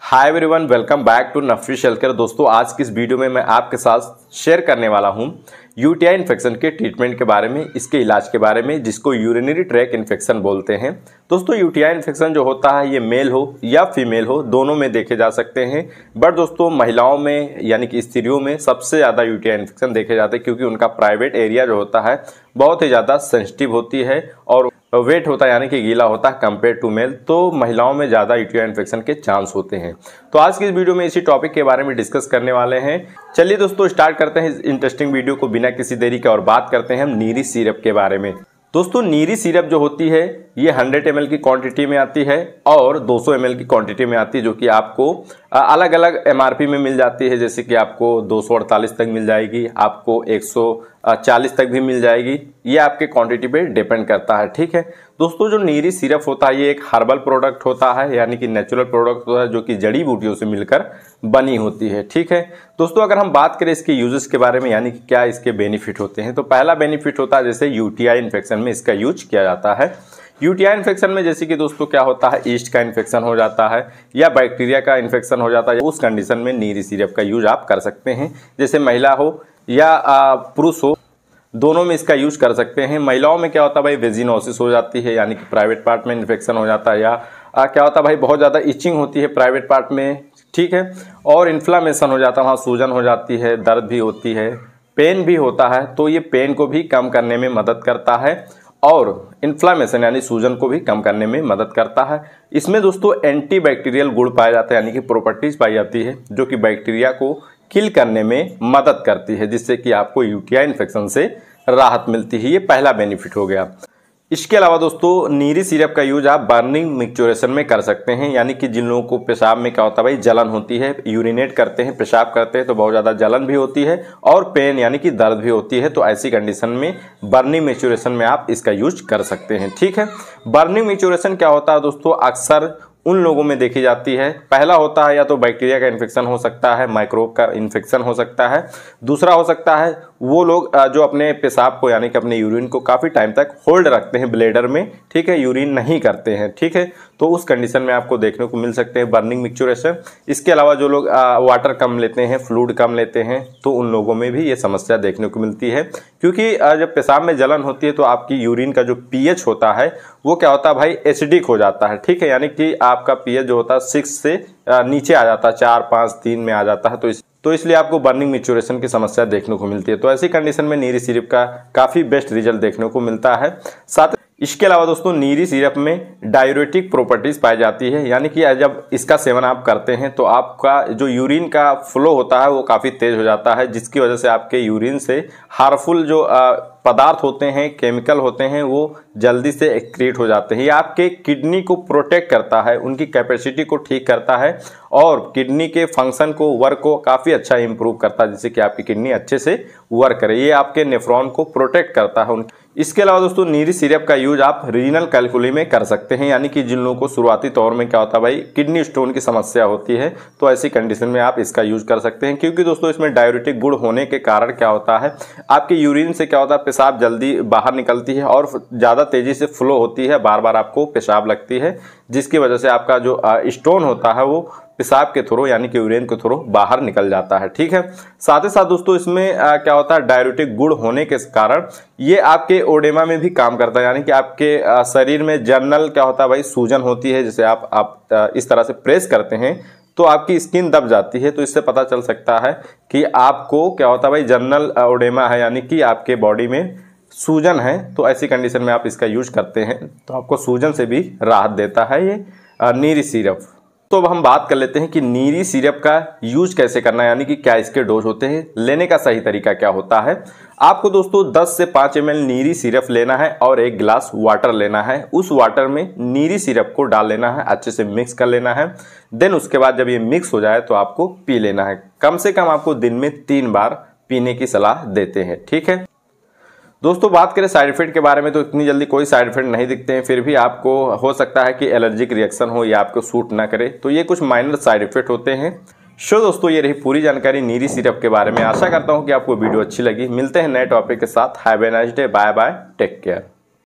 Hi everyone, welcome back to Nafees healthcare. दोस्तों, आज की इस वीडियो में मैं आपके साथ शेयर करने वाला हूं यूटीआई इन्फेक्शन के ट्रीटमेंट के बारे में, इसके इलाज के बारे में, जिसको यूरिनरी ट्रैक इन्फेक्शन बोलते हैं। दोस्तों, यूटीआई इन्फेक्शन जो होता है ये मेल हो या फीमेल हो, दोनों में देखे जा सकते हैं। बट दोस्तों, महिलाओं में यानी कि स्त्रियों में सबसे ज़्यादा यूटीआई इन्फेक्शन देखे जाते हैं, क्योंकि उनका प्राइवेट एरिया जो होता है बहुत ही ज़्यादा सेंसिटिव होती है और वेट होता है यानी कि गीला होता है कंपेयर टू मेल। तो महिलाओं में ज़्यादा यूटीआई इन्फेक्शन के चांस होते हैं। तो आज की इस वीडियो में इसी टॉपिक के बारे में डिस्कस करने वाले हैं। चलिए दोस्तों, स्टार्ट करते हैं इस इंटरेस्टिंग वीडियो को बिना किसी देरी के और बात करते हैं हम नीरी सिरप के बारे में। दोस्तों, नीरी सिरप जो होती है ये 100 ml की क्वांटिटी में आती है और 200 ml की क्वांटिटी में आती है, जो कि आपको अलग अलग एमआरपी में मिल जाती है। जैसे कि आपको 248 तक मिल जाएगी, आपको 140 तक भी मिल जाएगी। ये आपके क्वांटिटी पे डिपेंड करता है। ठीक है दोस्तों, जो नीरी सिरप होता है ये एक हर्बल प्रोडक्ट होता है, यानी कि नेचुरल प्रोडक्ट होता है, जो कि जड़ी बूटियों से मिलकर बनी होती है। ठीक है दोस्तों, अगर हम बात करें इसके यूजेस के बारे में, यानी कि क्या इसके बेनिफिट होते हैं, तो पहला बेनिफिट होता है जैसे यूटीआई इन्फेक्शन में इसका यूज किया जाता है। यूटीआई इन्फेक्शन में जैसे कि दोस्तों क्या होता है, ईस्ट का इन्फेक्शन हो जाता है या बैक्टीरिया का इन्फेक्शन हो जाता है, उस कंडीशन में नीरी सिरप का यूज आप कर सकते हैं। जैसे महिला हो या पुरुष हो, दोनों में इसका यूज कर सकते हैं। महिलाओं में क्या होता है भाई, वेजिनोसिस हो जाती है, यानी कि प्राइवेट पार्ट में इन्फेक्शन हो जाता है, या क्या होता है भाई, बहुत ज़्यादा इचिंग होती है प्राइवेट पार्ट में। ठीक है, और इन्फ्लामेशन हो जाता है, वहाँ सूजन हो जाती है, दर्द भी होती है, पेन भी होता है। तो ये पेन को भी कम करने में मदद करता है और इन्फ्लामेशन यानी सूजन को भी कम करने में मदद करता है। इसमें दोस्तों एंटी बैक्टीरियल गुण पाए जाते हैं, यानी कि प्रॉपर्टीज पाई जाती है, जो कि बैक्टीरिया को किल करने में मदद करती है, जिससे कि आपको यूटीआई इन्फेक्शन से राहत मिलती है। ये पहला बेनिफिट हो गया। इसके अलावा दोस्तों नीरी सिरप का यूज आप बर्निंग मिक्सचरेशन में कर सकते हैं, यानी कि जिन लोगों को पेशाब में क्या होता है भाई, जलन होती है, यूरिनेट करते हैं, पेशाब करते हैं तो बहुत ज़्यादा जलन भी होती है और पेन यानी कि दर्द भी होती है। तो ऐसी कंडीशन में बर्निंग मिक्सचरेशन में आप इसका यूज कर सकते हैं। ठीक है, बर्निंग मिक्सचरेशन क्या होता है दोस्तों, अक्सर उन लोगों में देखी जाती है। पहला होता है या तो बैक्टीरिया का इन्फेक्शन हो सकता है, माइक्रोब का इन्फेक्शन हो सकता है। दूसरा हो सकता है वो लोग जो अपने पेशाब को यानी कि अपने यूरिन को काफ़ी टाइम तक होल्ड रखते हैं ब्लेडर में, ठीक है, यूरिन नहीं करते हैं। ठीक है, तो उस कंडीशन में आपको देखने को मिल सकते हैं बर्निंग मिक्सचरेशन। इसके अलावा जो लोग वाटर कम लेते हैं, फ्लूइड कम लेते हैं, तो उन लोगों में भी ये समस्या देखने को मिलती है, क्योंकि जब पेशाब में जलन होती है तो आपकी यूरिन का जो पीएच होता है वो क्या होता है भाई, एसिडिक हो जाता है। ठीक है, यानी कि आपका पीएच जो होता है 6 से नीचे आ जाता है, 4, 5, 3 में आ जाता है। तो इसलिए आपको बर्निंग मिक्सचरेशन की समस्या देखने को मिलती है। तो ऐसी कंडीशन में नीरी सिरप का काफ़ी बेस्ट रिजल्ट देखने को मिलता है। साथ इसके अलावा दोस्तों नीरी सिरप में डायूरेटिक प्रॉपर्टीज पाई जाती है, यानी कि जब इसका सेवन आप करते हैं तो आपका जो यूरिन का फ्लो होता है वो काफ़ी तेज हो जाता है, जिसकी वजह से आपके यूरिन से हार्मफुल जो पदार्थ होते हैं, केमिकल होते हैं, वो जल्दी से एक्रीट हो जाते हैं। ये आपके किडनी को प्रोटेक्ट करता है, उनकी कैपेसिटी को ठीक करता है और किडनी के फंक्शन को, वर्क को काफ़ी अच्छा इंप्रूव करता है, जिससे कि आपकी किडनी अच्छे से वर्क करे। ये आपके नेफ्रॉन को प्रोटेक्ट करता है। इसके अलावा दोस्तों नीरी सिरप का यूज आप रीनल कैलकुली में कर सकते हैं, यानी कि जिन लोगों को शुरुआती तौर में क्या होता है भाई, किडनी स्टोन की समस्या होती है, तो ऐसी कंडीशन में आप इसका यूज कर सकते हैं। क्योंकि दोस्तों इसमें डायूरेटिक गुण होने के कारण क्या होता है, आपके यूरिन से क्या होता है, पेशाब जल्दी बाहर निकलती है और ज़्यादा तेजी से फ्लो होती है, बार बार आपको पेशाब लगती है, जिसकी वजह से आपका जो स्टोन होता है वो पेशाब के थ्रू यानी कि यूरिन के थ्रू बाहर निकल जाता है। ठीक है, साथ ही साथ दोस्तों इसमें क्या होता है, डायूरेटिक गुण होने के कारण ये आपके ओडेमा में भी काम करता है, यानी कि आपके शरीर में जनरल क्या होता है भाई, सूजन होती है। जैसे आप इस तरह से प्रेस करते हैं तो आपकी स्किन दब जाती है, तो इससे पता चल सकता है कि आपको क्या होता है भाई, जनरल ओडेमा है, यानी कि आपके बॉडी में सूजन है। तो ऐसी कंडीशन में आप इसका यूज करते हैं तो आपको सूजन से भी राहत देता है ये नीरी सिरप। तो अब हम बात कर लेते हैं कि नीरी सिरप का यूज कैसे करना है, यानी कि क्या इसके डोज होते हैं, लेने का सही तरीका क्या होता है। आपको दोस्तों 10 से 5 ml नीरी सिरप लेना है और 1 गिलास वाटर लेना है। उस वाटर में नीरी सिरप को डाल लेना है, अच्छे से मिक्स कर लेना है। देन उसके बाद जब ये मिक्स हो जाए तो आपको पी लेना है। कम से कम आपको दिन में 3 बार पीने की सलाह देते हैं। ठीक है दोस्तों, बात करें साइड इफेक्ट के बारे में तो इतनी जल्दी कोई साइड इफेक्ट नहीं दिखते हैं, फिर भी आपको हो सकता है कि एलर्जिक रिएक्शन हो या आपको सूट ना करे, तो ये कुछ माइनर साइड इफेक्ट होते हैं। दोस्तों ये रही पूरी जानकारी नीरी सिरप के बारे में। आशा करता हूँ कि आपको वीडियो अच्छी लगी। मिलते हैं नए टॉपिक के साथ। Have a nice day, bye bye, take care.